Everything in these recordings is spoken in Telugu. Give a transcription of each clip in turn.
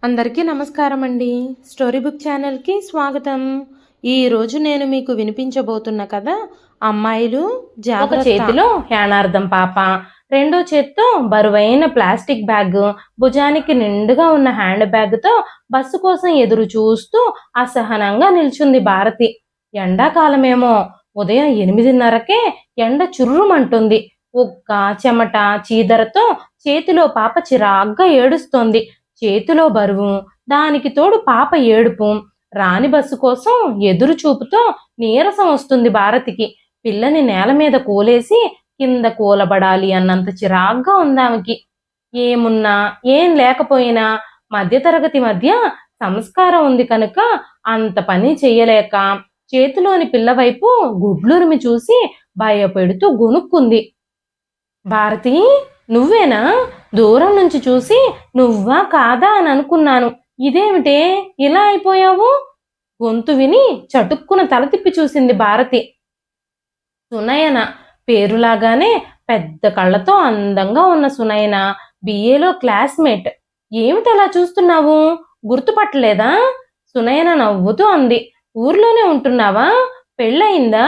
అందరికీ నమస్కారం అండి. స్టోరీ బుక్ ఛానల్కి స్వాగతం. ఈరోజు నేను మీకు వినిపించబోతున్న కథ అమ్మాయిలు ఒక జాగ్రత్త. చేతిలో యానార్థం పాప, రెండో చేత్తో బరువైన ప్లాస్టిక్ బ్యాగ్, భుజానికి నిండుగా ఉన్న హ్యాండ్ బ్యాగ్తో బస్సు కోసం ఎదురు చూస్తూ అసహనంగా నిల్చుంది భారతి. ఎండాకాలమేమో. ఉదయం 8:30కే ఎండ చుర్రుమంటుంది. ఉక్క, చెమట, చీదరతో చేతిలో పాప చిరాగ్గా ఏడుస్తోంది. చేతిలో బరువు, దానికి తోడు పాప ఏడుపు. రాని బస్సు కోసం ఎదురు చూపుతో నీరసం వస్తుంది భారతికి. పిల్లని నేల మీద కూలేసి కింద కూలబడాలి అన్నంత చిరాగ్గా ఉందామెకి. ఏమున్నా ఏం లేకపోయినా మధ్యతరగతి మధ్య సంస్కారం ఉంది కనుక అంత పని చెయ్యలేక చేతిలోని పిల్లవైపు గుడ్లురిమి చూసి భయపెడుతూ గొనుక్కుంది. భారతి, నువ్వేనా? దూరం నుంచి చూసి నువ్వా కాదా అని అనుకున్నాను. ఇదేమిటే ఇలా అయిపోయావు? గొంతు విని చటుక్కున తల తిప్పి చూసింది భారతి. సునయన, పేరులాగానే పెద్ద కళ్ళతో అందంగా ఉన్న సునయన, బిఏలో క్లాస్మేట్. ఏమిటలా చూస్తున్నావు? గుర్తుపట్టలేదా? సునయన నవ్వుతూ అంది. ఊర్లోనే ఉంటున్నావా? పెళ్ళయిందా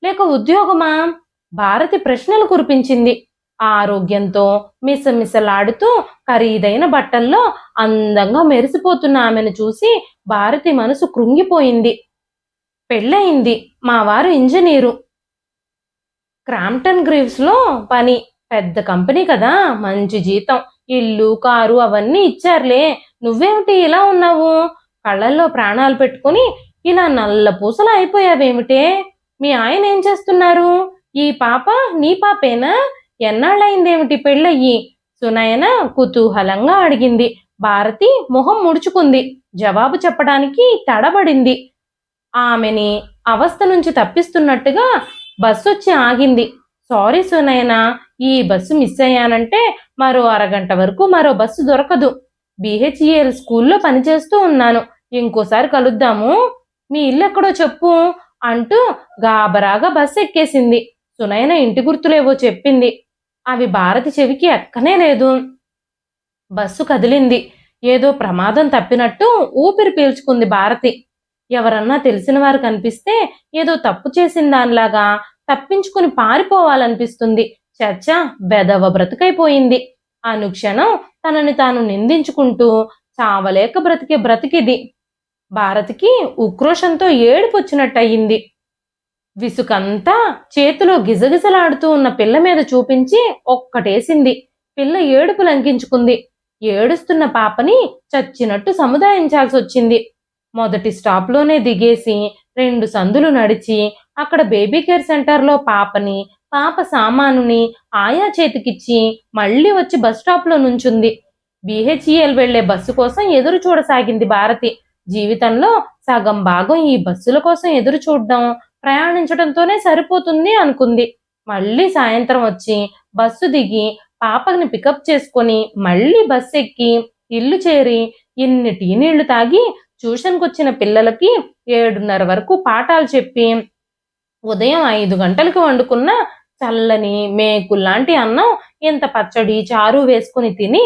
లేక ఉద్యోగమా? భారతి ప్రశ్నలు కురిపించింది. ఆరోగ్యంతో మిసమిసలాడుతూ ఖరీదైన బట్టల్లో అందంగా మెరిసిపోతున్న ఆమెను చూసి భారతి మనసు కృంగిపోయింది. పెళ్ళయింది. మా వారు ఇంజనీరు. క్రాంప్టన్ గ్రీవ్స్లో పని. పెద్ద కంపెనీ కదా, మంచి జీతం, ఇల్లు, కారు అవన్నీ ఇచ్చారులే. నువ్వేమిటి ఇలా ఉన్నావు? కళ్ళల్లో ప్రాణాలు పెట్టుకుని ఇలా నల్ల పూసలు అయిపోయావేమిటే? మీ ఆయన ఏం చేస్తున్నారు? ఈ పాప నీ పాపేనా? ఎన్నాళ్ళయిందేమిటి పెళ్ళయ్యి? సునయన కుతూహలంగా అడిగింది. భారతి మొహం ముడుచుకుంది. జవాబు చెప్పడానికి తడబడింది. ఆమెని అవస్థ నుంచి తప్పిస్తున్నట్టుగా బస్సు వచ్చి ఆగింది. సారీ సునయనా, ఈ బస్సు మిస్ అయ్యానంటే మరో అరగంట వరకు మరో బస్సు దొరకదు. బిహెచ్ఈఎల్ స్కూల్లో పనిచేస్తూ ఉన్నాను. ఇంకోసారి కలుద్దాము. మీ ఇల్లు ఎక్కడో చెప్పు అంటూ గాబరాగా బస్సు ఎక్కేసింది. సునయన ఇంటి గుర్తులేవో చెప్పింది. అవి భారతి చెవికి ఎక్కనే లేదు. బస్సు కదిలింది. ఏదో ప్రమాదం తప్పినట్టు ఊపిరి పీల్చుకుంది భారతి. ఎవరన్నా తెలిసిన వారు కనిపిస్తే ఏదో తప్పు చేసిన దానిలాగా తప్పించుకుని పారిపోవాలనిపిస్తుంది. చచ్చా, బెదవ బ్రతుకైపోయింది. అనుక్షణం తనని తాను నిందించుకుంటూ చావలేక బ్రతికే బ్రతికిది. భారతికి ఉక్రోషంతో ఏడుపొచ్చినట్టయింది. విసుకంతా చేతిలో గిజగిజలాడుతూ ఉన్న పిల్ల మీద చూపించి ఒక్కటేసింది. పిల్ల ఏడుపు లంకించుకుంది. ఏడుస్తున్న పాపని చచ్చినట్టు సముదాయించాల్సి వచ్చింది. మొదటి స్టాప్లోనే దిగేసి 2 సందులు నడిచి అక్కడ బేబీ కేర్ సెంటర్లో పాపని, పాప సామానుని ఆయా చేతికిచ్చి మళ్ళీ వచ్చి బస్ స్టాప్లో నుంచుంది. బిహెచ్ఈఎల్ వెళ్లే బస్సు కోసం ఎదురు చూడసాగింది భారతి. జీవితంలో సగం భాగం ఈ బస్సుల కోసం ఎదురు చూడడం, ప్రయాణించడంతోనే సరిపోతుంది అనుకుంది. మళ్ళీ సాయంత్రం వచ్చి బస్సు దిగి పాపని పికప్ చేసుకొని మళ్ళీ బస్సు ఎక్కి ఇల్లు చేరి ఇన్ని టీ నీళ్లు తాగి ట్యూషన్కొచ్చిన పిల్లలకి 7:30 వరకు పాఠాలు చెప్పి ఉదయం 5 గంటలకు వండుకున్న చల్లని మేకుల్లాంటి అన్నం ఇంత పచ్చడి చారు వేసుకుని తిని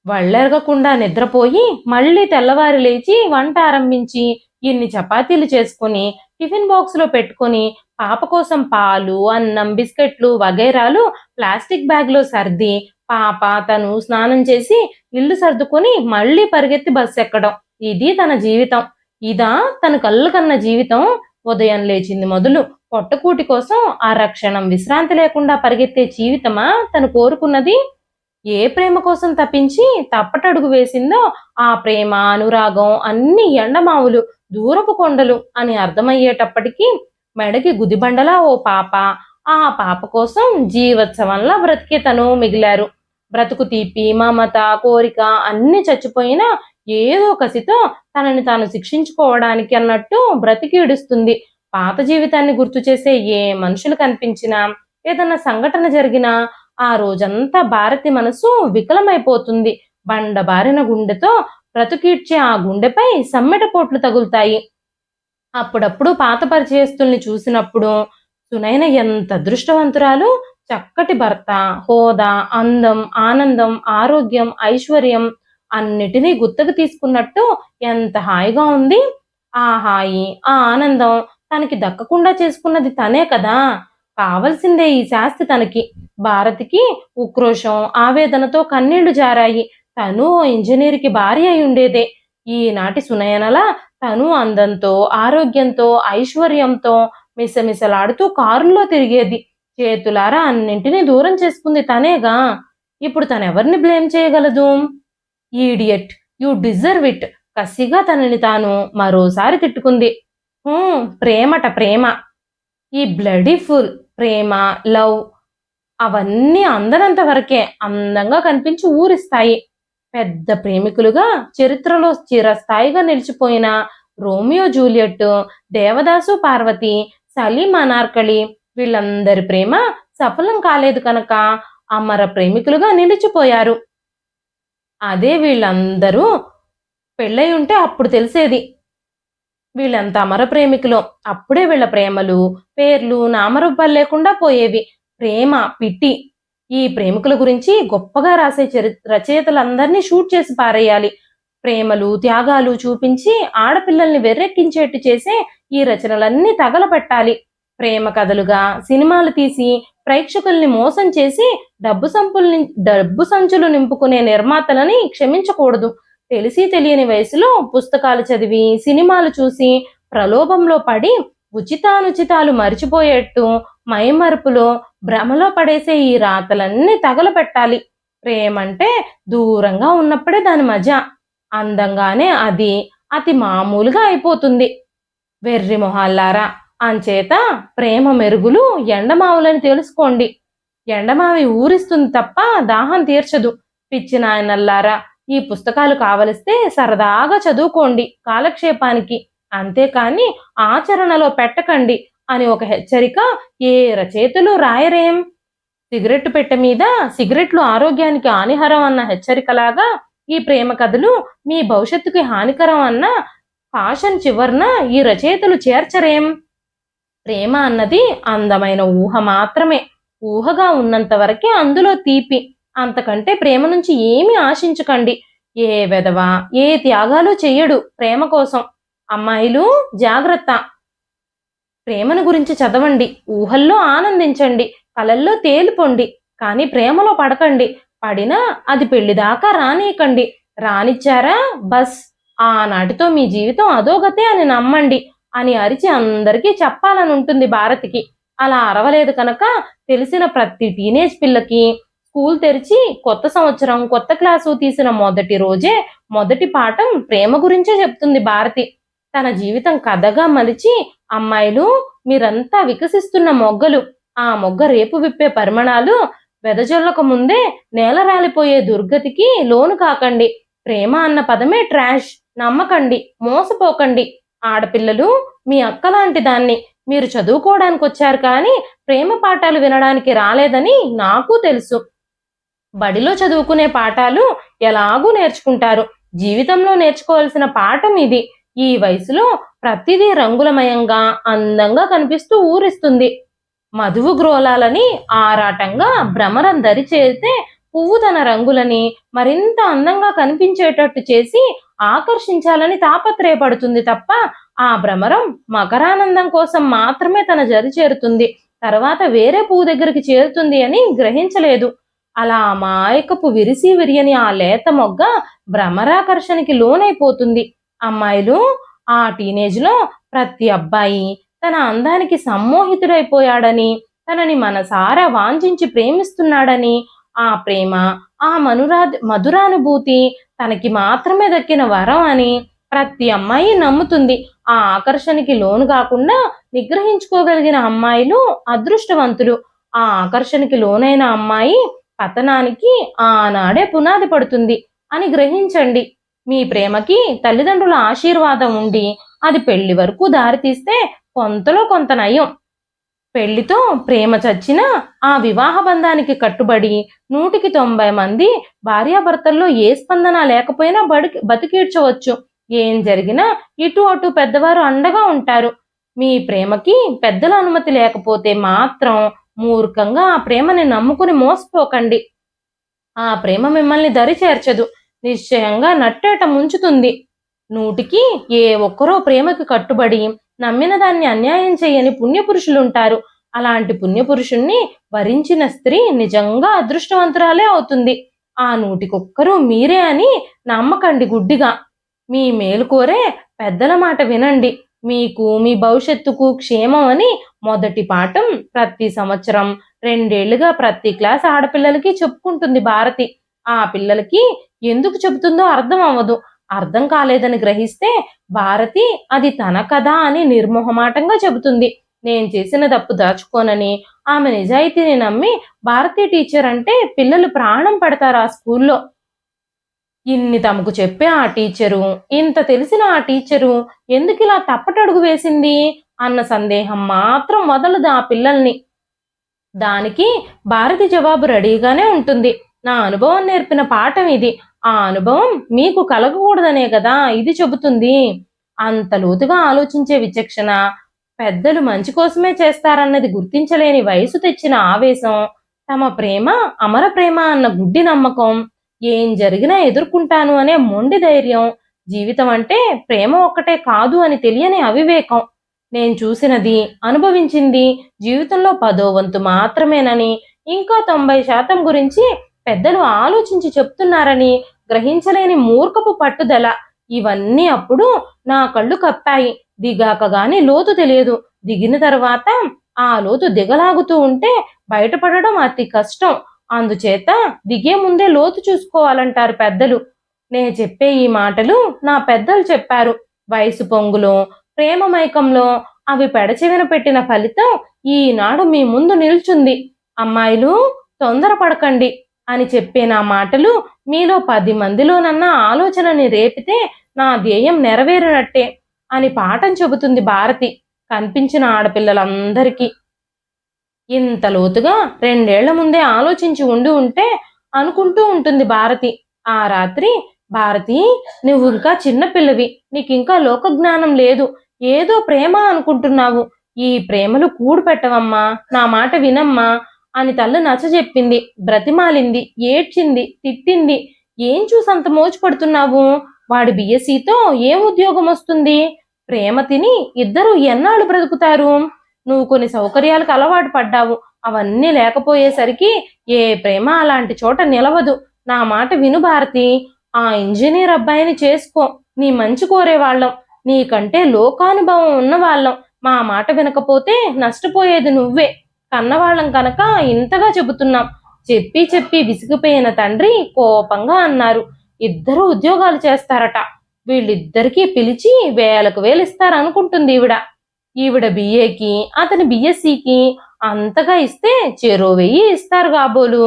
వళ్ళెరగకుండా నిద్రపోయి మళ్ళీ తెల్లవారి లేచి వంట ఆరంభించి ఇన్ని చపాతీలు చేసుకుని టిఫిన్ బాక్స్లో పెట్టుకుని పాప కోసం పాలు, అన్నం, బిస్కెట్లు వగైరాలు ప్లాస్టిక్ బ్యాగ్లో సర్ది పాప తను స్నానం చేసి ఇల్లు సర్దుకొని మళ్ళీ పరిగెత్తి బస్సు ఎక్కడం. ఇది తన జీవితం. ఇదా తన కళ్ళు కన్న జీవితం? ఉదయం లేచింది మొదలు పొట్టకూటి కోసం ఆరక్షణం విశ్రాంతి లేకుండా పరిగెత్తే జీవితమా తను కోరుకున్నది? ఏ ప్రేమ కోసం తప్పించి తప్పటడుగు వేసిందో ఆ ప్రేమ, అనురాగం అన్ని ఎండమావులు, దూరపు కొండలు అని అర్థమయ్యేటప్పటికీ మెడకి గుదిబండలా ఓ పాప, ఆ పాప కోసం జీవోత్సవంలా బ్రతికే తను మిగిలారు. బ్రతుకు తీపి, మమత, కోరిక అన్ని చచ్చిపోయినా ఏదో కసితో తనని తాను శిక్షించుకోవడానికి అన్నట్టు బ్రతికిడుస్తుంది. పాత జీవితాన్ని గుర్తు చేసే ఏ మనుషులు కనిపించినా, ఏదన్నా సంఘటన జరిగినా ఆ రోజంతా భారతి మనసు వికలమైపోతుంది. బండబారిన గుండెతో బ్రతుకీడ్చే ఆ గుండెపై సమ్మెట పోట్లు తగులుతాయి. అప్పుడప్పుడు పాత పరిచయస్తుల్ని చూసినప్పుడు సునైన ఎంత అదృష్టవంతురాలు! చక్కటి భర్త, హోదా, అందం, ఆనందం, ఆరోగ్యం, ఐశ్వర్యం, అన్నిటినీ గుత్తకు తీసుకున్నట్టు ఎంత హాయిగా ఉంది. ఆ హాయి, ఆ ఆనందం తనకి దక్కకుండా చేసుకున్నది తనే కదా. కావలసిందే ఈ శాస్తి తనకి. భారతికి ఉక్రోషం, ఆవేదనతో కన్నీళ్లు జారాయి. తను ఓ ఇంజనీర్కి భార్య అయి ఉండేదే. ఈనాటి సునయనలా తను అందంతో, ఆరోగ్యంతో, ఐశ్వర్యంతో మిసమిసలాడుతూ కారుల్లో తిరిగేది. చేతులారా అన్నింటినీ దూరం చేసుకుంది తనేగా. ఇప్పుడు తనెవరిని బ్లేమ్ చేయగలదు? Idiot, you deserve it. కసిగా తనని తాను మరోసారి తిట్టుకుంది. ప్రేమట ప్రేమ. ఈ బ్లడీ ఫుల్ ప్రేమ, లవ్ అవన్నీ అందనంత వరకే అందంగా కనిపించి ఊరిస్తాయి. పెద్ద ప్రేమికులుగా చరిత్రలో చిరస్థాయిగా నిలిచిపోయిన రోమియో జూలియట్, దేవదాసు పార్వతి, సలీం అనార్కలి వీళ్ళందరి ప్రేమ సఫలం కాలేదు కనుక అమర ప్రేమికులుగా నిలిచిపోయారు. అదే వీళ్ళందరూ పెళ్ళై ఉంటే అప్పుడు తెలిసేది వీళ్ళంత అమర ప్రేమికులు. అప్పుడే వీళ్ళ ప్రేమలు, పేర్లు, నామరూపాలు లేకుండా పోయేవి. ప్రేమ పిటి. ఈ ప్రేమికుల గురించి గొప్పగా రాసే రచయితలందరినీ షూట్ చేసి పారేయాలి. ప్రేమలు, త్యాగాలు చూపించి ఆడపిల్లల్ని వెర్రెక్కించేట్టు చేసే ఈ రచనలన్నీ తగలపెట్టాలి. ప్రేమ కథలుగా సినిమాలు తీసి ప్రేక్షకుల్ని మోసం చేసి డబ్బు సంచులు నింపుకునే నిర్మాతలని క్షమించకూడదు. తెలిసి తెలియని వయసులో పుస్తకాలు చదివి, సినిమాలు చూసి ప్రలోభంలో పడి ఉచితానుచితాలు మరిచిపోయేట్టు మైమరుపులో భ్రమలో పడేసే ఈ రాతలన్నీ తగలపెట్టాలి. ప్రేమంటే దూరంగా ఉన్నప్పుడే దాని మజా. అందంగానే అది అతి మామూలుగా అయిపోతుంది. వెర్రి మొహాల్లారా, అంచేత ప్రేమ మెరుగులు ఎండమావులని తెలుసుకోండి. ఎండమావి ఊరిస్తుంది తప్ప దాహం తీర్చదు. పిచ్చి నాయనల్లారా, ఈ పుస్తకాలు కావలిస్తే సరదాగా చదువుకోండి కాలక్షేపానికి, అంతేకాని ఆచరణలో పెట్టకండి అని ఒక హెచ్చరిక ఏ రచయితలు రాయరేం. సిగరెట్టు పెట్టె మీద సిగరెట్లు ఆరోగ్యానికి హానికరం అన్న హెచ్చరికలాగా ఈ ప్రేమ కథలు మీ భవిష్యత్తుకి హానికరం అన్న కాషన్ చివర్న ఈ రచయితలు చేర్చరేం. ప్రేమ అన్నది అందమైన ఊహ మాత్రమే. ఊహగా ఉన్నంత వరకే అందులో తీపి. అంతకంటే ప్రేమ నుంచి ఏమీ ఆశించకండి. ఏ వెధవ ఏ త్యాగాలు చెయ్యడు ప్రేమ కోసం. అమ్మాయిలు జాగ్రత్త. ప్రేమను గురించి చదవండి, ఊహల్లో ఆనందించండి, కలల్లో తేలిపోండి, కానీ ప్రేమలో పడకండి. పడినా అది పెళ్లిదాకా రానీయకండి. రానిచ్చారా బస్, ఆనాటితో మీ జీవితం అధోగతే అని నమ్మండి అని అరిచి అందరికీ చెప్పాలని ఉంటుంది భారతికి. అలా అరవలేదు కనుక తెలిసిన ప్రతి టీనేజ్ పిల్లకి స్కూల్ తెరిచి కొత్త సంవత్సరం, కొత్త క్లాసు తీసిన మొదటి రోజే మొదటి పాఠం ప్రేమ గురించే చెప్తుంది భారతి. తన జీవితం కథగా మలిచి, అమ్మాయిలు మీరంతా వికసిస్తున్న మొగ్గలు. ఆ మొగ్గ రేపు విప్పే పరిమాణాలు వెదజొల్లక ముందే నేల రాలిపోయే దుర్గతికి లోను కాకండి. ప్రేమ అన్న పదమే ట్రాష్. నమ్మకండి, మోసపోకండి. ఆడపిల్లలు, మీ అక్కలాంటి దాన్ని. మీరు చదువుకోవడానికి వచ్చారు కానీ ప్రేమ పాఠాలు వినడానికి రాలేదని నాకు తెలుసు. బడిలో చదువుకునే పాఠాలు ఎలాగూ నేర్చుకుంటారు. జీవితంలో నేర్చుకోవాల్సిన పాఠం ఇది. ఈ వయసులో ప్రతిదీ రంగులమయంగా అందంగా కనిపిస్తూ ఊరిస్తుంది. మధువు గ్రోలాలని ఆరాటంగా భ్రమరం దరిచేస్తే పువ్వు తన రంగులని మరింత అందంగా కనిపించేటట్టు చేసి ఆకర్షించాలని తాపత్రయపడుతుంది తప్ప ఆ భ్రమరం మకరానందం కోసం మాత్రమే తన జరి చేరుతుంది, తర్వాత వేరే పువ్వు దగ్గరికి చేరుతుంది అని గ్రహించలేదు. అలా అమాయకపు విరిసి విరియని ఆ లేత మొగ్గ భ్రమరాకర్షణకి లోనైపోతుంది. అమ్మాయిలు, ఆ టీనేజ్లో ప్రతి అబ్బాయి తన అందానికి సమ్మోహితుడైపోయాడని, తనని మనసారా వాంఛించి ప్రేమిస్తున్నాడని, ఆ ప్రేమ, ఆ మధురానుభూతి తనకి మాత్రమే దక్కిన వరం అని ప్రతి అమ్మాయి నమ్ముతుంది. ఆ ఆకర్షణకి లోను కాకుండా నిగ్రహించుకోగలిగిన అమ్మాయిలు అదృష్టవంతులు. ఆ ఆకర్షణకి లోనైన అమ్మాయి పతనానికి ఆనాడే పునాది పడుతుంది అని గ్రహించండి. మీ ప్రేమకి తల్లిదండ్రుల ఆశీర్వాదం ఉండి అది పెళ్లి వరకు దారితీస్తే కొంతలో కొంత నయం. పెళ్లితో ప్రేమ చచ్చినా ఆ వివాహ బంధానికి కట్టుబడి 100కి 90 మంది భార్యాభర్తల్లో ఏ స్పందన లేకపోయినా బతికీడ్చవచ్చు. ఏం జరిగినా ఇటు అటు పెద్దవారు అండగా ఉంటారు. మీ ప్రేమకి పెద్దల అనుమతి లేకపోతే మాత్రం మూర్ఖంగా ఆ ప్రేమని నమ్ముకుని మోసపోకండి. ఆ ప్రేమ మిమ్మల్ని దరి చేర్చదు. నిశ్చయంగా నట్టేట ముంచుతుంది. నూటికి ఏ ఒక్కరో ప్రేమకి కట్టుబడి నమ్మిన దాన్ని అన్యాయం చేయని పుణ్యపురుషులుంటారు. అలాంటి పుణ్యపురుషుణ్ణి వరించిన స్త్రీ నిజంగా అదృష్టవంతురాలే అవుతుంది. ఆ నూటికొక్కరు మీరే అని నమ్మకండి గుడ్డిగా. మీ మేలు కోరే పెద్దల మాట వినండి. మీకు మీ భవిష్యత్తుకు క్షేమం అని మొదటి పాఠం ప్రతి సంవత్సరం 2 ఏళ్లుగా ప్రతి క్లాస్ ఆడపిల్లలకి చెప్పుకుంటుంది భారతి. ఆ పిల్లలకి ఎందుకు చెబుతుందో అర్థం అవ్వదు. అర్థం కాలేదని గ్రహిస్తే భారతి అది తన కథ అని నిర్మోహమాటంగా చెబుతుంది. నేను చేసిన తప్పు దాచుకోనని, ఆమె నిజాయితీని నమ్మి భారతి టీచర్ అంటే పిల్లలు ప్రాణం పెడతారు ఆ స్కూల్లో. ఇన్ని తమకు చెప్పే ఆ టీచరు, ఇంత తెలిసిన ఆ టీచరు ఎందుకిలా తప్పటడుగు వేసింది అన్న సందేహం మాత్రం వదలదు ఆ పిల్లల్ని. దానికి భారతి జవాబు రెడీగానే ఉంటుంది. నా అనుభవం నేర్పిన పాఠం ఇది. ఆ అనుభవం మీకు కలగకూడదనే కదా ఇది చెబుతుంది. అంత లోతుగా ఆలోచించే విచక్షణ, పెద్దలు మంచి కోసమే చేస్తారన్నది గుర్తించలేని వయసు తెచ్చిన ఆవేశం, తమ ప్రేమ అమర ప్రేమ అన్న గుడ్డి నమ్మకం, ఏం జరిగినా ఎదుర్కొంటాను అనే మొండి ధైర్యం, జీవితం అంటే ప్రేమ ఒక్కటే కాదు అని తెలియని అవివేకం. నేను చూసినది, అనుభవించింది జీవితంలో 10వ వంతు మాత్రమేనని, ఇంకా 90% గురించి పెద్దలు ఆలోచించి చెప్తున్నారని గ్రహించలేని మూర్ఖపు పట్టుదల. ఇవన్నీ అప్పుడు నా కళ్ళు కప్పాయి. దిగాక గాని లోతు తెలియదు. దిగిన తర్వాత ఆ లోతు దిగలాగుతూ ఉంటే బయటపడడం అతి కష్టం. అందుచేత దిగే ముందే లోతు చూసుకోవాలంటారు పెద్దలు. నేను చెప్పే ఈ మాటలు నా పెద్దలు చెప్పారు. వయసు పొంగులో, ప్రేమ మైకంలో అవి పెడచెవిన పెట్టిన ఫలితం ఈనాడు మీ ముందు నిల్చుంది. అమ్మాయిలు తొందరపడకండి అని చెప్పే నా మాటలు మీలో 10 మందిలోనన్నా ఆలోచనని రేపితే నా ధ్యేయం నెరవేరినట్టే అని పాఠం చెబుతుంది భారతి కనిపించిన ఆడపిల్లలందరికీ. ఇంత లోతుగా 2 ఏళ్ల ముందే ఆలోచించి ఉంటే అనుకుంటూ ఉంటుంది భారతి. ఆ రాత్రి, భారతి, నువ్వు ఇంకా చిన్నపిల్లవి, నీకింకా లోకజ్ఞానం లేదు, ఏదో ప్రేమ అనుకుంటున్నావు, ఈ ప్రేమలు కూడు పెట్టవమ్మా, నా మాట వినమ్మా అని తల్లి నచ్చజెప్పింది, బ్రతిమాలింది, ఏడ్చింది, తిట్టింది. ఏం చూసంత మోజుపడుతున్నావు? వాడి బిఎస్సితో ఏం ఉద్యోగం వస్తుంది? ప్రేమ తిని ఇద్దరు ఎన్నాళ్ళు బ్రతుకుతారు? నువ్వు కొన్ని సౌకర్యాలకు అలవాటు పడ్డావు, అవన్నీ లేకపోయేసరికి ఏ ప్రేమ అలాంటి చోట నిలవదు. నా మాట విను భారతి, ఆ ఇంజనీర్ అబ్బాయిని చేసుకో. నీ మంచి కోరేవాళ్ళం, నీకంటే లోకానుభవం ఉన్నవాళ్ళం. మా మాట వినకపోతే నష్టపోయేది నువ్వే. కన్నవాళ్ళం కనుక ఇంతగా చెబుతున్నాం. చెప్పి చెప్పి విసిగిపోయిన తండ్రి కోపంగా అన్నారు, ఇద్దరు ఉద్యోగాలు చేస్తారట. వీళ్ళిద్దరికీ పిలిచి వేలకు వేలు ఇస్తారనుకుంటుంది ఈవిడ బిఏకి, అతని బిఎస్సికి అంతగా ఇస్తే చెరో 1000 ఇస్తారు కాబోలు.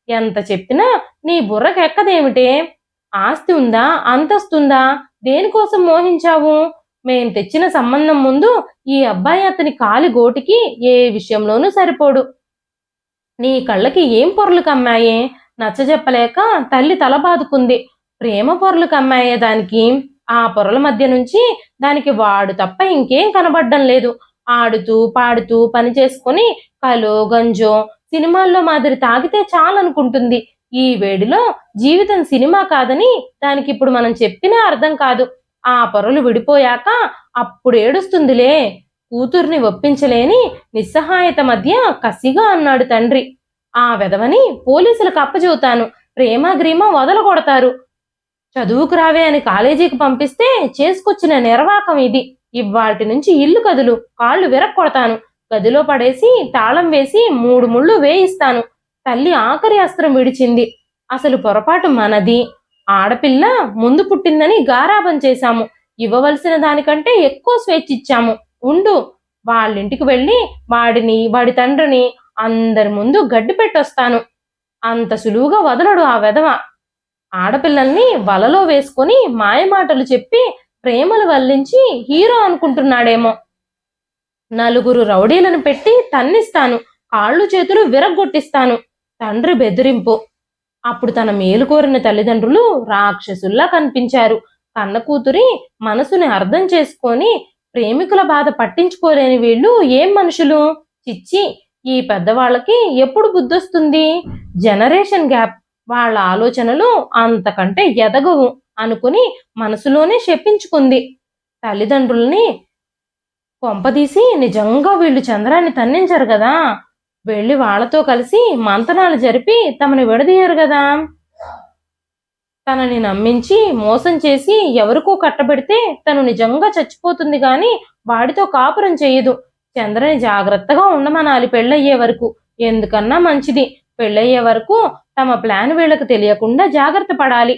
ఎంత చెప్పినా నీ బుర్రకెక్కదేమిటే? ఆస్తి ఉందా, అంతస్తుందా, దేనికోసం మోహించావు? మేం తెచ్చిన సంబంధం ముందు ఈ అబ్బాయి అతని కాలి గోటికి ఏ విషయంలోనూ సరిపోడు. నీ కళ్ళకి ఏం పొరలు కమ్మాయే? నచ్చజెప్పలేక తల్లి తల బాదుకుంది. ప్రేమ పొరలు కమ్మాయే దానికి. ఆ పొరల మధ్య నుంచి దానికి వాడు తప్ప ఇంకేం కనబడ్డం లేదు. ఆడుతూ పాడుతూ పని చేసుకుని కలో గంజో సినిమాల్లో మాదిరి తాగితే చాలనుకుంటుంది. ఈ వేడిలో జీవితం సినిమా కాదని దానికి ఇప్పుడు మనం చెప్పినా అర్థం కాదు. ఆ పొరలు విడిపోయాక అప్పుడు ఏడుస్తుందిలే. కూతుర్ని ఒప్పించలేని నిస్సహాయత మధ్య కసిగా అన్నాడు తండ్రి. ఆ వెధవని పోలీసులకు అప్పచెబుతాను, ప్రేమ గ్రీమ వదలగొడతారు. చదువుకు రావే అని కాలేజీకి పంపిస్తే చేసుకొచ్చిన నిర్వాకం ఇది. ఇవ్వాల్టి నుంచి ఇల్లు కదులు, కాళ్ళు విరక్కొడతాను, గదిలో పడేసి తాళం వేసి 3 ముళ్ళు వేయిస్తాను. తల్లి ఆఖరి అస్త్రం విడిచింది. అసలు పొరపాటు మనది. ఆడపిల్ల ముందు పుట్టిందని గారాబం చేశాము. ఇవ్వవలసిన దానికంటే ఎక్కువ స్వేచ్ఛ ఇచ్చాము. ఉండు, వాళ్ళింటికి వెళ్ళి వాడిని వాడి తండ్రిని అందరి ముందు గడ్డి పెట్టొస్తాను. అంత సులువుగా వదలడు ఆ వెధవ. ఆడపిల్లల్ని వలలో వేసుకుని మాయమాటలు చెప్పి ప్రేమలు వల్లించి హీరో అనుకుంటున్నాడేమో. 4 రౌడీలను పెట్టి తన్నిస్తాను, కాళ్ళు చేతులు విరగ్గొట్టిస్తాను. తండ్రి బెదిరింపు. అప్పుడు తన మేలు కోరిన తల్లిదండ్రులు రాక్షసుల్లా కనిపించారు. కన్న కూతురి మనసుని అర్థం చేసుకొని ప్రేమికుల బాధ పట్టించుకోలేని వీళ్ళు ఏం మనుషులు? చిచ్చి, ఈ పెద్దవాళ్ళకి ఎప్పుడు బుద్ధొస్తుంది? Generation gap. వాళ్ళ ఆలోచనలు అంతకంటే ఎదగవు అనుకుని మనసులోనే శపించుకుంది. తల్లిదండ్రుల్ని కొంపదీసి నిజంగా వీళ్ళు చంద్రాన్ని తన్నించరు కదా, వెళ్ళి వాళ్ళతో కలిసి మంతనాలు జరిపి తమని విడదీయరు కదా, తనని నమ్మించి మోసం చేసి ఎవరికో కట్టబెడితే తను నిజంగా చచ్చిపోతుంది గాని వాడితో కాపురం చేయదు. చంద్రని జాగ్రత్తగా ఉండమనాలి పెళ్ళయ్యే వరకు. ఎందుకన్నా మంచిది, పెళ్ళయ్యే వరకు తమ ప్లాన్ వీళ్ళకి తెలియకుండా జాగ్రత్త పడాలి.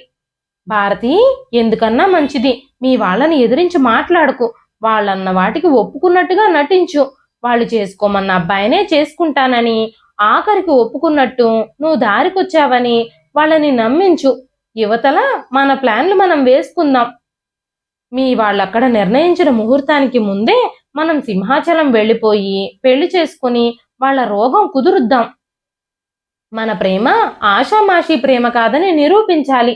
భారతి, ఎందుకన్నా మంచిది మీ వాళ్ళని ఎదిరించి మాట్లాడకు. వాళ్ళన్న వాటికి ఒప్పుకున్నట్టుగా నటించు. వాళ్ళు చేసుకోమన్న అబ్బాయినే చేసుకుంటానని, ఆఖరికి ఒప్పుకున్నట్టు నువ్వు దారికొచ్చావని వాళ్ళని నమ్మించు. యువతల మన ప్లాన్లు మనం వేసుకుందాం. మీ వాళ్ళక్కడ నిర్ణయించిన ముహూర్తానికి ముందే మనం సింహాచలం వెళ్ళిపోయి పెళ్లి చేసుకుని వాళ్ళ రోగం కుదురుద్దాం. మన ప్రేమ ఆషామాషీ ప్రేమ కాదని నిరూపించాలి.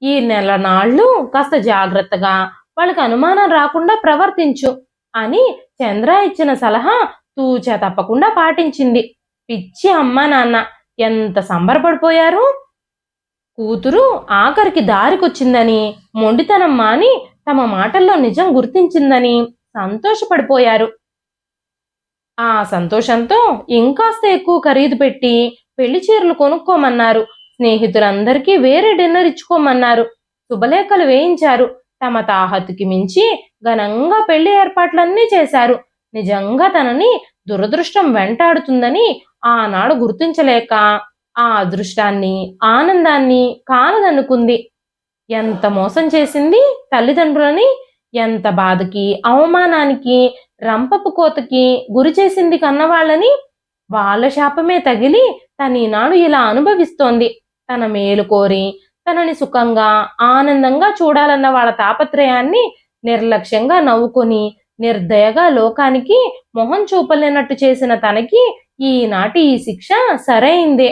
ఈ నెల నాళ్ళు కాస్త జాగ్రత్తగా వాళ్ళకి అనుమానం రాకుండా ప్రవర్తించు అని చంద్ర ఇచ్చిన సలహా తూచా తప్పకుండా పాటించింది. పిచ్చి అమ్మా నాన్న ఎంత సంబరపడిపోయారు. కూతురు ఆఖరికి దారికొచ్చిందని, మొండితనం మాని తమ మాటల్లో నిజం గుర్తించిందని సంతోషపడిపోయారు. ఆ సంతోషంతో ఇంకాస్త ఎక్కువ ఖరీదు పెట్టి పెళ్లి చీరలు కొనుక్కోమన్నారు. స్నేహితులందరికీ వేరే డిన్నర్ ఇచ్చుకోమన్నారు. శుభలేఖలు వేయించారు. తమ తాహతుకి మించి ఘనంగా పెళ్లి ఏర్పాట్లన్నీ చేశారు. నిజంగా తనని దురదృష్టం వెంటాడుతుందని ఆనాడు గుర్తించలేక ఆ అదృష్టాన్ని ఆనందాన్ని కానదనుకుంది. ఎంత మోసం చేసింది తల్లిదండ్రులని, ఎంత బాధకి అవమానానికి రంపపు కోతకి గురి చేసింది కన్నవాళ్ళని. వాళ్ళ శాపమే తగిలి తనీనాడు ఇలా అనుభవిస్తోంది. తన మేలు కోరి తనని సుఖంగా ఆనందంగా చూడాలన్న వాళ్ళ తాపత్రయాన్ని నిర్లక్ష్యంగా నవ్వుకొని నిర్దయగా లోకానికి మొహం చూపలేనట్టు చేసిన తనకి ఈనాటి ఈ శిక్ష సరైందే.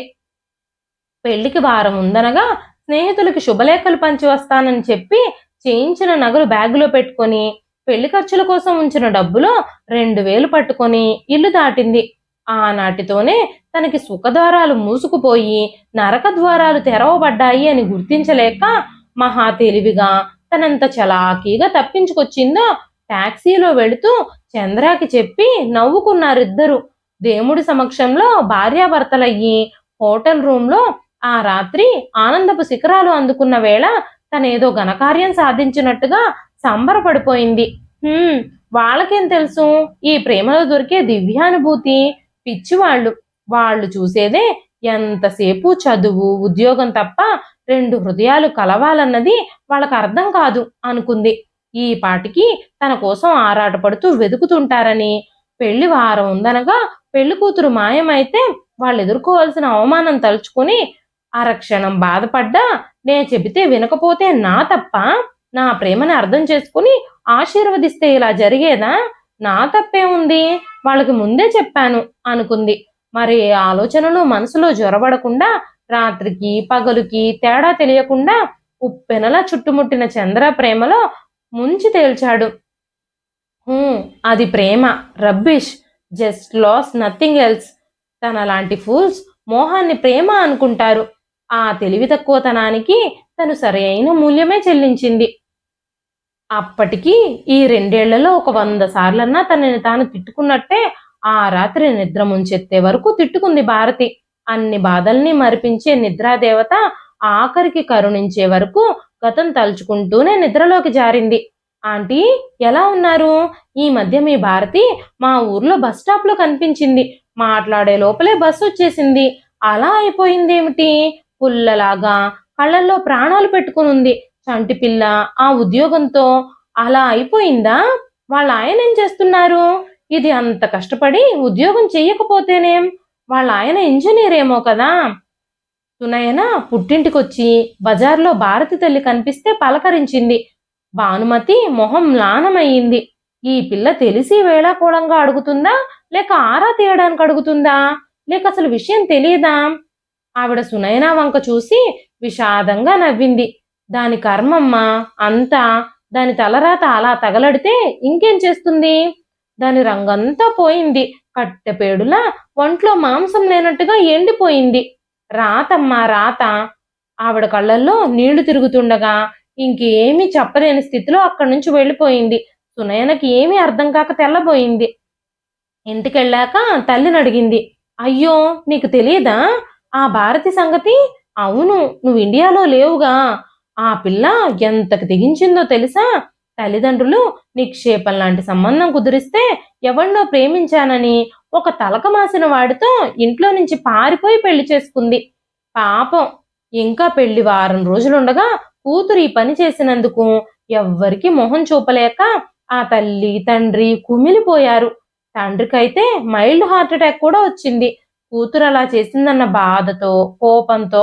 పెళ్లికి వారం ఉందనగా స్నేహితులకి శుభలేఖలు పంచి వస్తానని చెప్పి చేయించిన నగలు బ్యాగులో పెట్టుకొని పెళ్లి ఖర్చుల కోసం ఉంచిన డబ్బులో 2000 పట్టుకొని ఇల్లు దాటింది. ఆనాటితోనే తనకి సుఖద్వారాలు మూసుకుపోయి నరక ద్వారాలు తెరవబడ్డాయి అని గుర్తించలేక మహా తెలివిగా తనంత చలాకీగా తప్పించుకొచ్చిందో టాక్సీలో వెళుతూ చంద్రాకి చెప్పి నవ్వుకున్నారిద్దరు. దేవుడి సమక్షంలో భార్యాభర్తలయ్యి హోటల్ రూంలో ఆ రాత్రి ఆనందపు శిఖరాలు అందుకున్న వేళ తనేదో ఘనకార్యం సాధించినట్టుగా సంబరపడిపోయింది. వాళ్ళకేం తెలుసు ఈ ప్రేమలో దొరికే దివ్యానుభూతి. పిచ్చివాళ్ళు. వాళ్ళు చూసేదే ఎంతసేపు చదువు ఉద్యోగం తప్ప 2 హృదయాలు కలవాలన్నది వాళ్ళకు అర్థం కాదు అనుకుంది. ఈ పాటికి తన కోసం ఆరాటపడుతూ వెతుకుతుంటారని, పెళ్లి వారం ఉందనగా పెళ్లి కూతురు మాయమైతే వాళ్ళు ఎదుర్కోవాల్సిన అవమానం తలుచుకుని అరక్షణం బాధపడ్డా, నే చెబితే వినకపోతే నా తప్ప, నా ప్రేమని అర్థం చేసుకుని ఆశీర్వదిస్తే ఇలా జరిగేదా, నా తప్పే ఉంది, వాళ్ళకి ముందే చెప్పాను అనుకుంది. మరి ఆలోచనలు మనసులో జొరబడకుండా రాత్రికి పగలుకి తేడా తెలియకుండా ఉప్పెనలా చుట్టుముట్టిన చంద్ర ప్రేమలో ముంచి తేల్చాడు. అది ప్రేమ, rubbish, just loss, nothing else. తన లాంటి ఫూల్స్ మోహాన్ని ప్రేమ అనుకుంటారు. ఆ తెలివి తక్కువతనానికి తను సరైన మూల్యమే చెల్లించింది. అప్పటికి ఈ 2 ఏళ్లలో ఒక 100 సార్లన్నా తనని తాను తిట్టుకున్నట్టే ఆ రాత్రి నిద్ర ముంచెత్తే వరకు తిట్టుకుంది భారతి. అన్ని బాధల్ని మరిపించే నిద్రాదేవత ఆఖరికి కరుణించే వరకు గతం తలుచుకుంటూనే నిద్రలోకి జారింది. ఆంటీ, ఎలా ఉన్నారు? ఈ మధ్య మీ భారతి మా ఊర్లో బస్ స్టాప్ లో కనిపించింది. మాట్లాడే లోపలే బస్సు వచ్చేసింది. అలా అయిపోయిందేమిటి? పుల్లలాగా కళ్ళల్లో ప్రాణాలు పెట్టుకునుంది. చంటి పిల్ల ఆ ఉద్యోగంతో అలా అయిపోయిందా? వాళ్ళ ఆయన ఏం చేస్తున్నారు? ఇది అంత కష్టపడి ఉద్యోగం చెయ్యకపోతేనేం? వాళ్ళ ఆయన ఇంజనీర్ ఏమో కదా. సునయన పుట్టింటికొచ్చి బజార్లో భారతి తల్లి కనిపిస్తే పలకరించింది. భానుమతి మొహం మ్లానమయ్యింది. ఈ పిల్ల తెలిసి వేళాకోళంగా అడుగుతుందా, లేక ఆరా తీయడానికి అడుగుతుందా, లేక అసలు విషయం తెలియదా? ఆవిడ సునయన వంక చూసి విషాదంగా నవ్వింది. దాని కర్మమ్మా అంతా. దాని తలరాత అలా తగలడితే ఇంకేం చేస్తుంది? దాని రంగంతా పోయింది. కట్టెపేడులా ఒంట్లో మాంసం లేనట్టుగా ఎండిపోయింది. రాతమ్మా రాత. ఆవిడ కళ్ళల్లో నీళ్లు తిరుగుతుండగా ఇంకేమీ చెప్పలేని స్థితిలో అక్కడి నుంచి వెళ్ళిపోయింది. సునయనకి ఏమీ అర్థం కాక తెల్లబోయింది. ఇంటికెళ్ళాక తల్లిని అడిగింది. అయ్యో, నీకు తెలియదా ఆ భారతి సంగతి? అవును, నువ్వు ఇండియాలో లేవుగా. ఆ పిల్ల ఎంతకు తెగించిందో తెలుసా? తల్లిదండ్రులు నిక్షేపం లాంటి సంబంధం కుదిరిస్తే ఎవరినో ప్రేమించానని ఒక తలక మాసిన వాడితో ఇంట్లో నుంచి పారిపోయి పెళ్లి చేసుకుంది. పాపం, ఇంకా పెళ్లి వారం రోజులుండగా కూతురు ఈ పని చేసినందుకు ఎవ్వరికి మొహం చూపలేక ఆ తల్లి తండ్రి కుమిలిపోయారు. తండ్రికైతే మైల్డ్ హార్ట్ అటాక్ కూడా వచ్చింది. కూతురు అలా చేసిందన్న బాధతో కోపంతో.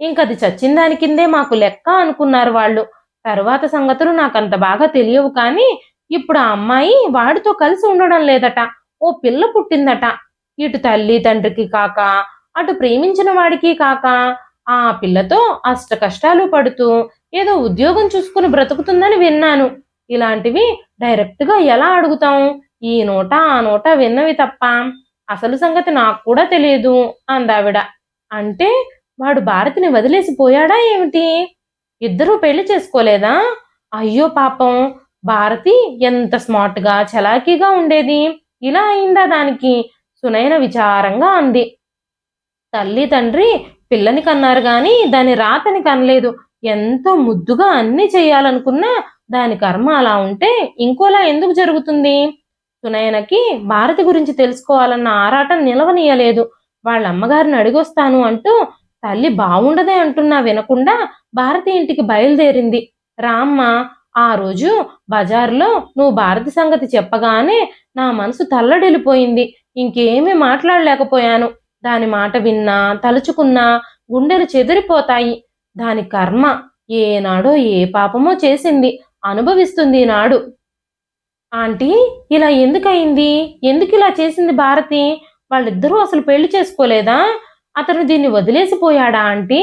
ఇంకది చచ్చిన దాని కిందే మాకు లెక్క అనుకున్నారు వాళ్ళు. తరువాత సంగతులు నాకంత బాగా తెలియవు, కానీ ఇప్పుడు ఆ అమ్మాయి వాడితో కలిసి ఉండడం లేదట. ఓ పిల్ల పుట్టిందట. ఇటు తల్లి తండ్రికి కాక, అటు ప్రేమించిన వాడికి కాక, ఆ పిల్లతో అష్ట కష్టాలు పడుతూ ఏదో ఉద్యోగం చూసుకుని బ్రతుకుతుందని విన్నాను. ఇలాంటివి డైరెక్ట్ గా ఎలా అడుగుతాం? ఈ నోట ఆ నోట విన్నవి తప్ప అసలు సంగతి నాకు కూడా తెలియదు అందావిడ. అంటే వాడు భారతిని వదిలేసి పోయాడా ఏమిటి? ఇద్దరూ పెళ్లి చేసుకోలేదా? అయ్యో పాపం, భారతి ఎంత స్మార్ట్ గా చలాకీగా ఉండేది, ఇలా అయిందా దానికి? సునయన విచారంగా అంది. తల్లి తండ్రి పిల్లని కన్నారు గాని దాని రాతని కనలేదు. ఎంతో ముద్దుగా అన్ని చెయ్యాలనుకున్నా దాని కర్మ అలా ఉంటే ఇంకోలా ఎందుకు జరుగుతుంది? సునయనకి భారతి గురించి తెలుసుకోవాలన్న ఆరాటం నిలవనీయలేదు. వాళ్ళ అమ్మగారిని అడిగొస్తాను అంటూ తల్లి బావుండదే అంటున్నా వినకుండా భారతి ఇంటికి బయలుదేరింది. రామ్మ, ఆ రోజు బజారులో నువ్వు భారతి సంగతి చెప్పగానే నా మనసు తల్లడిల్లిపోయింది. ఇంకేమీ మాట్లాడలేకపోయాను. దాని మాట విన్నా తలుచుకున్నా గుండెలు చెదిరిపోతాయి. దాని కర్మ ఏనాడో ఏ పాపమో చేసింది, అనుభవిస్తుంది ఈనాడు. ఆంటీ, ఇలా ఎందుకయింది? ఎందుకు ఇలా చేసింది భారతి? వాళ్ళిద్దరూ అసలు పెళ్లి చేసుకోలేదా? అతను దీన్ని వదిలేసిపోయాడా ఆంటీ?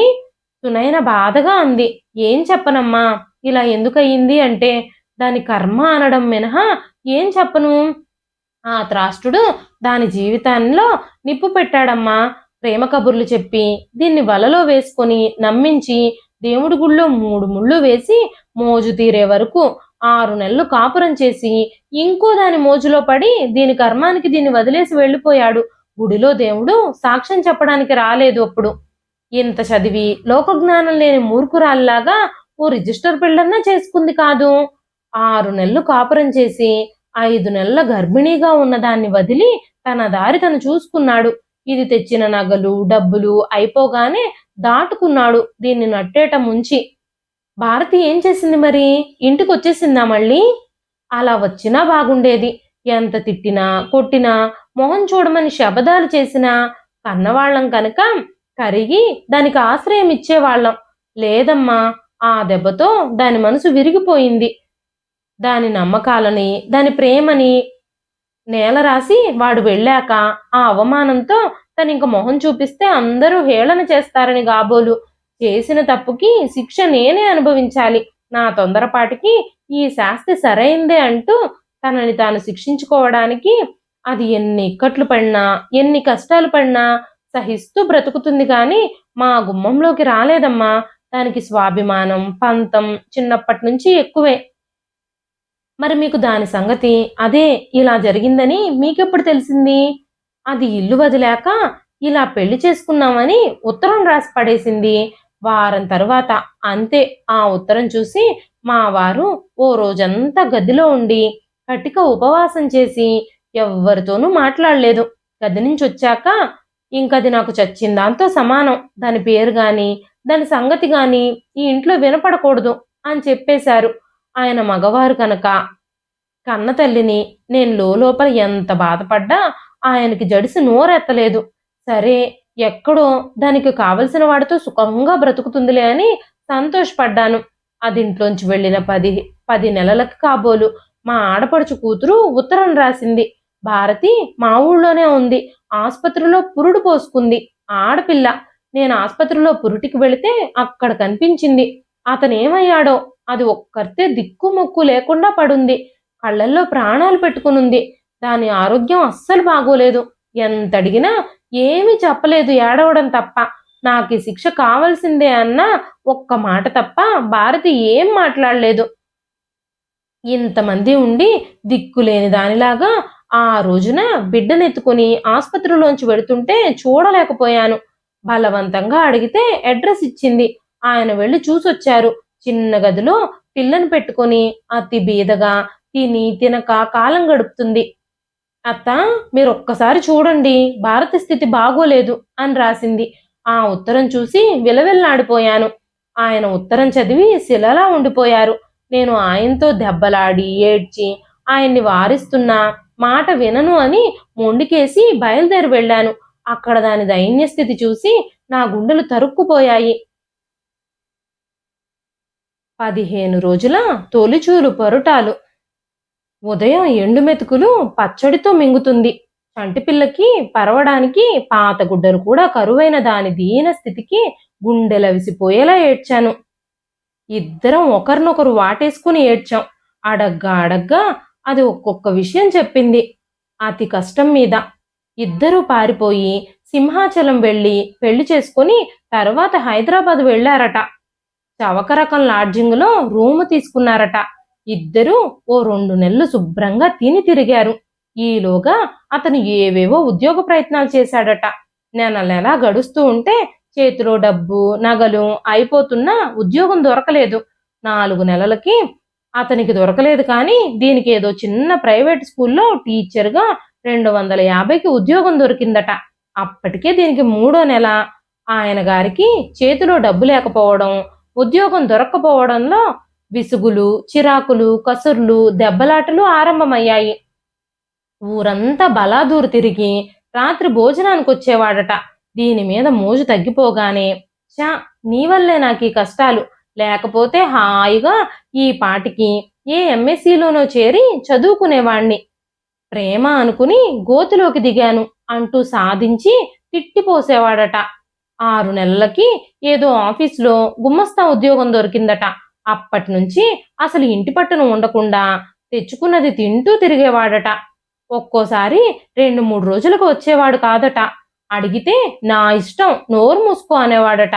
సునయన బాధగా అంది. ఏం చెప్పనమ్మా, ఇలా ఎందుకయింది అంటే దాని కర్మ అనడం మినహా ఏం చెప్పను. ఆ త్రాష్టుడు దాని జీవితంలో నిప్పు పెట్టాడమ్మా. ప్రేమ కబుర్లు చెప్పి దీన్ని వలలో వేసుకొని నమ్మించి దేవుడి గుళ్ళో 3 ముళ్ళు వేసి మోజు తీరే వరకు 6 నెలలు కాపురం చేసి ఇంకో దాని మోజులో పడి దీని కర్మానికి దీన్ని వదిలేసి వెళ్ళిపోయాడు. గుడిలో దేవుడు సాక్ష్యం చెప్పడానికి రాలేదు అప్పుడు. ఇంత చదివి లోకజ్ఞానం లేని మూర్ఖురాల్లాగా ఓ రిజిస్టర్ పెళ్ళన్నా చేసుకుంది కాదు. 6 నెలలు కాపురం చేసి 5 నెలల గర్భిణీగా ఉన్న దాన్ని వదిలి తన దారి తను చూసుకున్నాడు. ఇది తెచ్చిన నగలు డబ్బులు అయిపోగానే దాటుకున్నాడు దీన్ని నట్టేట ముంచి. భారతి ఏం చేసింది మరి? ఇంటికి వచ్చేసిందా మళ్ళీ? అలా వచ్చినా బాగుండేది. ఎంత తిట్టినా కొట్టినా మొహం చూడమని శబదాలు చేసినా కన్నవాళ్ళం కనుక కరిగి దానికి ఆశ్రయం ఇచ్చేవాళ్ళం. లేదమ్మా, ఆ దెబ్బతో దాని మనసు విరిగిపోయింది. దాని నమ్మకాలని దాని ప్రేమని నేలరాసి వాడు వెళ్ళాక ఆ అవమానంతో తనింక మొహం చూపిస్తే అందరూ హేళన చేస్తారని గాబోలు. చేసిన తప్పుకి శిక్ష నేనే అనుభవించాలి. నా తొందరపాటికి ఈ శాస్తి సరైందే అంటూ తనని తాను శిక్షించుకోవడానికి అది ఎన్ని ఇక్కట్లు పడినా ఎన్ని కష్టాలు పడినా సహిస్తూ బ్రతుకుతుంది గాని మా గుమ్మంలోకి రాలేదమ్మా. దానికి స్వాభిమానం పంతం చిన్నప్పటి నుంచి ఎక్కువే. మరి మీకు దాని సంగతి అదే ఇలా జరిగిందని మీకెప్పుడు తెలిసింది? అది ఇల్లు వదిలాక ఇలా పెళ్లి చేసుకున్నామని ఉత్తరం రాసి పడేసింది వారం తరువాత. అంతే. ఆ ఉత్తరం చూసి మా వారు ఓ రోజంతా గదిలో ఉండి కటిక ఉపవాసం చేసి ఎవ్వరితోనూ మాట్లాడలేదు. గది నుంచి వచ్చాక ఇంకది నాకు చచ్చిన దాంతో సమానం. దాని పేరు గాని దాని సంగతి గాని ఈ ఇంట్లో వినపడకూడదు అని చెప్పేశారు. ఆయన మగవారు కనుక కన్న తల్లిని నేను లోపల ఎంత బాధపడ్డా ఆయనకి జడిసి నోరెత్తలేదు. సరే, ఎక్కడో దానికి కావలసిన వాడితో సుఖంగా బ్రతుకుతుందిలే అని సంతోషపడ్డాను. అదింట్లోంచి వెళ్ళిన 10 నెలలకు కాబోలు మా ఆడపడుచు కూతురు ఉత్తరం రాసింది. భారతి మా ఊళ్ళోనే ఉంది. ఆస్పత్రిలో పురుడు పోసుకుంది. ఆడపిల్ల. నేను ఆస్పత్రిలో పురుటికి వెళితే అక్కడ కనిపించింది. అతనేమయ్యాడో, అది ఒక్కర్తే దిక్కుమొక్కు లేకుండా పడుంది. కళ్ళల్లో ప్రాణాలు పెట్టుకునుంది. దాని ఆరోగ్యం అస్సలు బాగోలేదు. ఎంత అడిగినా ఏమీ చెప్పలేదు, ఏడవడం తప్ప. నాకు ఈ శిక్ష కావాల్సిందే అన్న ఒక్క మాట తప్ప భారతి ఏం మాట్లాడలేదు. ఇంతమంది ఉండి దిక్కులేని దానిలాగా ఆ రోజున బిడ్డనెత్తుకుని ఆసుపత్రిలోంచి వెడుతుంటే చూడలేకపోయాను. బలవంతంగా అడిగితే అడ్రస్ ఇచ్చింది. ఆయన వెళ్ళి చూసొచ్చారు. చిన్న గదిలో పిల్లని పెట్టుకొని అతి బీదగా తిని తినక కాలం గడుపుతుంది. అత్త, మీరొక్కసారి చూడండి, భారతి స్థితి బాగోలేదు అని రాసింది. ఆ ఉత్తరం చూసి విలవిల్లాడిపోయాను. ఆయన ఉత్తరం చదివి శిలలా ఉండిపోయారు. నేను ఆయనతో దెబ్బలాడి ఏడ్చి ఆయన్ని వారిస్తున్నా మాట వినను అని మొండికేసి బయలుదేరి వెళ్ళాను. అక్కడ దాని దైన్య స్థితి చూసి నా గుండెలు తరుక్కుపోయాయి. 15 రోజుల తొలిచూలు పరుటాలు. ఉదయం ఎండు మెతుకులు పచ్చడితో మింగుతుంది. చంటిపిల్లకి పరవడానికి పాత గుడ్డలు కూడా కరువైన దాని దీన స్థితికి గుండెలవిసిపోయేలా ఏడ్చాను. ఇద్దరం ఒకరినొకరు వాటేసుకుని ఏడ్చాం. అడగ్గా అడగ్గా అది ఒక్కొక్క విషయం చెప్పింది. అతి కష్టం మీద ఇద్దరూ పారిపోయి సింహాచలం వెళ్ళి పెళ్లి చేసుకుని తర్వాత హైదరాబాద్ వెళ్లారట. చవక రకం లాడ్జింగ్లో రూము తీసుకున్నారట. ఇద్దరూ ఓ 2 నెలలు శుభ్రంగా తిని తిరిగారు. ఈలోగా అతను ఏవేవో ఉద్యోగ ప్రయత్నాలు చేశాడట. నెల గడుస్తూ ఉంటే చేతిలో డబ్బు నగలు అయిపోతున్నా ఉద్యోగం దొరకలేదు. 4 నెలలకి అతనికి దొరకలేదు, కానీ దీనికి ఏదో చిన్న ప్రైవేట్ స్కూల్లో టీచర్గా 250కి ఉద్యోగం దొరికిందట. అప్పటికే దీనికి 3వ నెల. ఆయన గారికి చేతిలో డబ్బు లేకపోవడం, ఉద్యోగం దొరక్కపోవడంలో విసుగులు, చిరాకులు, కసుర్లు, దెబ్బలాటలు ఆరంభమయ్యాయి. ఊరంతా బలాదూరు తిరిగి రాత్రి భోజనానికి వచ్చేవాడట. దీని మీద మోజు తగ్గిపోగానే, చా, నీ వల్లే నాకు ఈ కష్టాలు, లేకపోతే హాయిగా ఈ పాటికి ఏ ఎంఎస్సీలోనో చేరి చదువుకునేవాణ్ణి, ప్రేమ అనుకుని గోతిలోకి దిగాను అంటూ సాధించి తిట్టిపోసేవాడట. 6 నెలలకి ఏదో ఆఫీసులో గుమస్తా ఉద్యోగం దొరికిందట. అప్పటి నుంచి అసలు ఇంటి పట్టున ఉండకుండా తెచ్చుకున్నది తింటూ తిరిగేవాడట. ఒక్కోసారి 2-3 రోజులకు వచ్చేవాడు కాదట. అడిగితే నా ఇష్టం, నోరు మూసుకో అనేవాడట.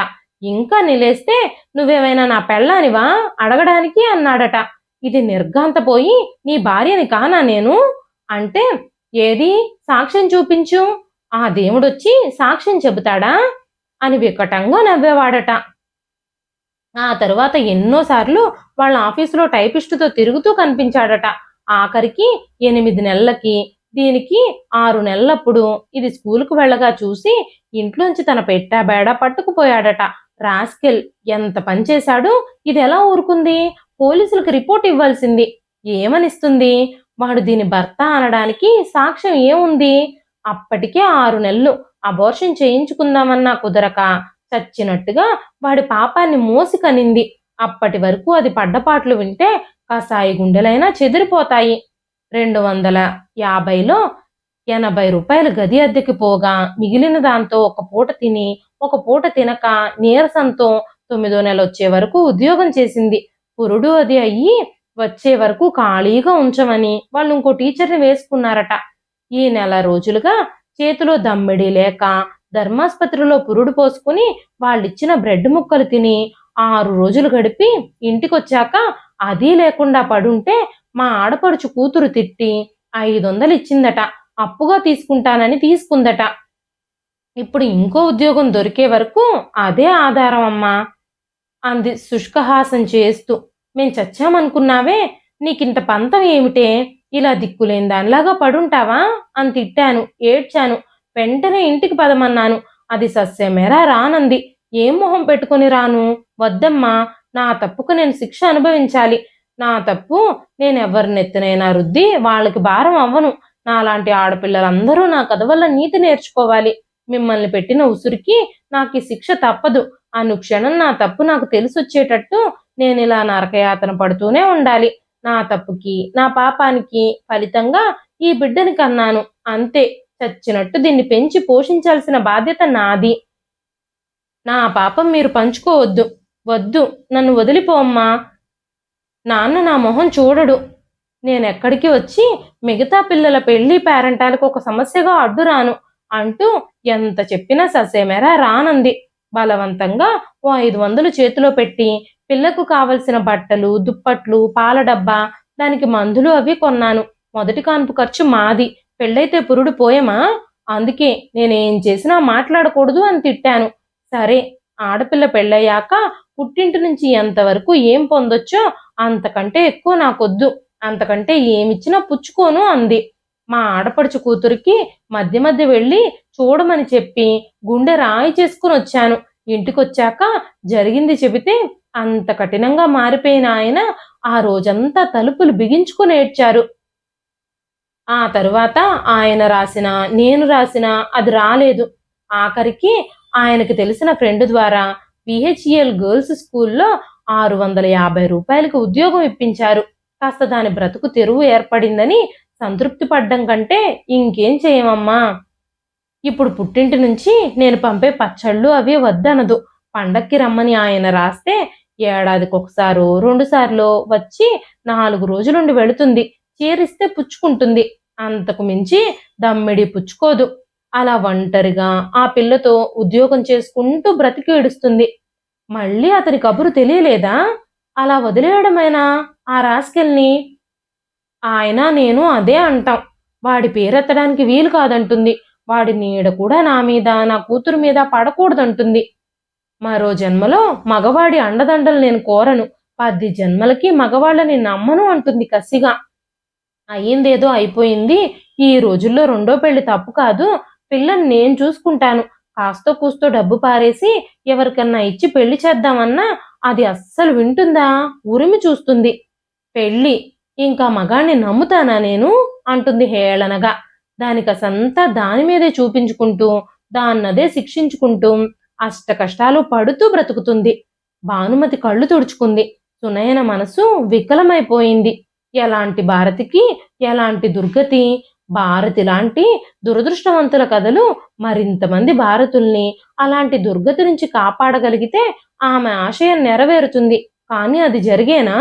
ఇంకా నిలేస్తే నువ్వేమైనా నా పెళ్ళానివా అడగడానికి అన్నాడట. ఇది నిర్ఘాంతపోయి నీ భార్యని కానా నేను అంటే, ఏది సాక్ష్యం చూపించు, ఆ దేవుడొచ్చి సాక్ష్యం చెబుతాడా అని వికటంగా నవ్వేవాడట. ఆ తరువాత ఎన్నోసార్లు వాళ్ళ ఆఫీసులో టైపిస్టుతో తిరుగుతూ కనిపించాడట. ఆఖరికి 8 నెలలకి దీనికి 6 నెలలప్పుడు ఇది స్కూలుకు వెళ్ళగా చూసి ఇంట్లోంచి తన పెట్టా బేడా పట్టుకుపోయాడట. రాస్కెల్ ఎంత పనిచేశాడు. ఇది ఎలా ఊరుకుంది? పోలీసులకు రిపోర్ట్ ఇవ్వాల్సింది. ఏమనిస్తుంది? వాడు దీని భర్త అనడానికి సాక్ష్యం ఏముంది? అప్పటికే 6 నెలలు అబోర్షన్ చేయించుకుందామన్నా కుదరక చచ్చినట్టుగా వాడి పాపాన్ని మోసి కనింది. అప్పటి వరకు అది పడ్డపాట్లు వింటే కసాయి గుండెలైనా చెదిరిపోతాయి. 250లో 80 రూపాయలు గది అద్దెకి పోగా మిగిలిన దాంతో ఒక పూట తిని ఒక పూట తినక నీరసంతో 9వ నెల వచ్చే వరకు ఉద్యోగం చేసింది. పురుడు అది అయ్యి వచ్చే వరకు ఖాళీగా ఉంచమని వాళ్ళు ఇంకో టీచర్ని వేసుకున్నారట. ఈ నెల రోజులుగా చేతిలో దమ్మిడి లేక ధర్మాసుపత్రిలో పురుడు పోసుకుని వాళ్ళిచ్చిన బ్రెడ్ ముక్కలు తిని 6 రోజులు గడిపి ఇంటికొచ్చాక అదీ లేకుండా పడుంటే మా ఆడపడుచు కూతురు తిట్టి 500 ఇచ్చిందట. అప్పుగా తీసుకుంటానని తీసుకుందట. ఇప్పుడు ఇంకో ఉద్యోగం దొరికే వరకు అదే ఆధారం అమ్మా అంది శుష్కహాసం చేస్తూ. మేం చచ్చామనుకున్నావే, నీకింత పంతం ఏమిటే, ఇలా దిక్కులేని దానిలాగా పడుంటావా అని తిట్టాను, ఏడ్చాను. వెంటనే ఇంటికి పదమన్నాను. అది సస్యమేరా రానంది. ఏం మొహం పెట్టుకుని రాను? వద్దమ్మా, నా తప్పుకు నేను శిక్ష అనుభవించాలి. నా తప్పు నేనెవరినెత్తినైనా రుద్ది వాళ్ళకి భారం అవ్వను. నాలాంటి ఆడపిల్లలందరూ నా కథ వల్ల నీతి నేర్చుకోవాలి. మిమ్మల్ని పెట్టిన ఉసురికి నాకు ఈ శిక్ష తప్పదు. అనుక్షణం నా తప్పు నాకు తెలిసొచ్చేటట్టు నేను ఇలా నరకయాతన పడుతూనే ఉండాలి. నా తప్పుకి నా పాపానికి ఫలితంగా ఈ బిడ్డని కన్నాను, అంతే. చచ్చినట్టు దీన్ని పెంచి పోషించాల్సిన బాధ్యత నాది. నా పాపం మీరు పంచుకోవద్దు. వద్దు, నన్ను వదిలిపోమ్మా. నాన్న నా మొహం చూడడు. నేనెక్కడికి వచ్చి మిగతా పిల్లల పెళ్లి పేరంటాలకు ఒక సమస్యగా అడ్డురాను అంటూ ఎంత చెప్పినా ససేమెరా రానంది. బలవంతంగా ఓ 500 చేతిలో పెట్టి పిల్లకు కావలసిన బట్టలు, దుప్పట్లు, పాల డబ్బా, దానికి మందులు అవి కొన్నాను. మొదటి కాన్పు ఖర్చు మాది. పెళ్ళైతే పురుడు పోయమా? అందుకే నేనేం చేసినా మాట్లాడకూడదు అని తిట్టాను. సరే, ఆడపిల్ల పెళ్ళయ్యాక పుట్టింటి నుంచి ఎంతవరకు ఏం పొందొచ్చో అంతకంటే ఎక్కువ నాకొద్దు, అంతకంటే ఏమిచ్చినా పుచ్చుకోను అంది. మా ఆడపడుచు కూతురికి మధ్య మధ్య వెళ్ళి చూడమని చెప్పి గుండె రాయి చేసుకుని వచ్చాను. ఇంటికొచ్చాక జరిగింది చెబితే అంత కఠినంగా మారిపోయిన ఆయన ఆ రోజంతా తలుపులు బిగించుకుని ఏడ్చారు. ఆ తరువాత ఆయన రాసిన, నేను రాసిన అది రాలేదు. ఆఖరికి ఆయనకి తెలిసిన ఫ్రెండ్ ద్వారా పిహెచ్ఈఎల్ గర్ల్స్ స్కూల్లో 650 రూపాయలకి ఉద్యోగం ఇప్పించారు. కాస్త దాని బ్రతుకు తెరువు ఏర్పడిందని సంతృప్తి పడ్డం కంటే ఇంకేం చేయమమ్మా. ఇప్పుడు పుట్టింటి నుంచి నేను పంపే పచ్చళ్ళు అవి వద్దనదు. పండక్కి రమ్మని ఆయన రాస్తే ఏడాదికొకసారో 2 సార్లో వచ్చి 4 రోజులుండి వెళుతుంది. చీరిస్తే పుచ్చుకుంటుంది. అంతకు మించి దమ్మిడి పుచ్చుకోదు. అలా ఒంటరిగా ఆ పిల్లతో ఉద్యోగం చేసుకుంటూ బ్రతికి ఏడుస్తుంది. మళ్ళీ అతని కబురు తెలియలేదా? అలా వదిలేయడమేనా ఆ రాస్కెల్ని? ఆయన నేను అదే అంటాం. వాడి పేరెత్తడానికి వీలు కాదంటుంది. వాడి నీడ కూడా నా మీద, నా కూతురు మీద పడకూడదంటుంది. మరో జన్మలో మగవాడి అండదండలు నేను కోరను. 10 జన్మలకి మగవాళ్ళని నమ్మను అంటుంది కసిగా. అయ్యిందేదో అయిపోయింది. ఈ రోజుల్లో రెండో పెళ్లి తప్పు కాదు. పిల్లని నేను చూసుకుంటాను. కాస్తో కూస్తో డబ్బు పారేసి ఎవరికన్నా ఇచ్చి పెళ్లి చేద్దామన్నా అది అస్సలు వింటుందా? ఉరిమి చూస్తుంది. పెళ్ళి ఇంకా మగాణ్ణి నమ్ముతానా నేను అంటుంది హేళనగా. దానికసంతా దాని మీదే చూపించుకుంటూ దాన్నదే శిక్షించుకుంటూ అష్ట కష్టాలు పడుతూ బ్రతుకుతుంది. భానుమతి కళ్ళు తుడుచుకుంది. సునయన మనసు వికలమైపోయింది. ఎలాంటి భారతికి ఎలాంటి దుర్గతి. భారతి లాంటి దురదృష్టవంతుల కథలు మరింతమంది భారతుల్ని అలాంటి దుర్గతి నుంచి కాపాడగలిగితే ఆమె ఆశయం నెరవేరుతుంది. కానీ అది జరిగేనా?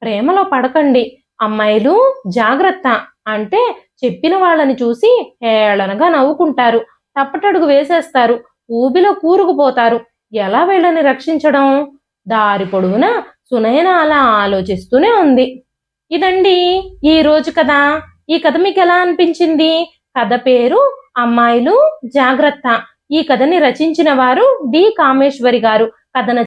ప్రేమలో పడకండి అమ్మాయిలు, జాగ్రత్త అంటే చెప్పిన వాళ్ళని చూసి హేళనగా నవ్వుకుంటారు. తప్పటడుగు వేసేస్తారు. ఊబిలో కూరుకుపోతారు. ఎలా వీళ్ళని రక్షించడం? దారి పొడవునా సునయన అలా ఆలోచిస్తూనే ఉంది. ఇదండి ఈ రోజు కథ. ఈ కథ మీకు ఎలా అనిపించింది? కథ పేరు అమ్మాయిలు జాగ్రత్త. ఈ కథని రచించిన వారు డి కామేశ్వరి గారు. కథ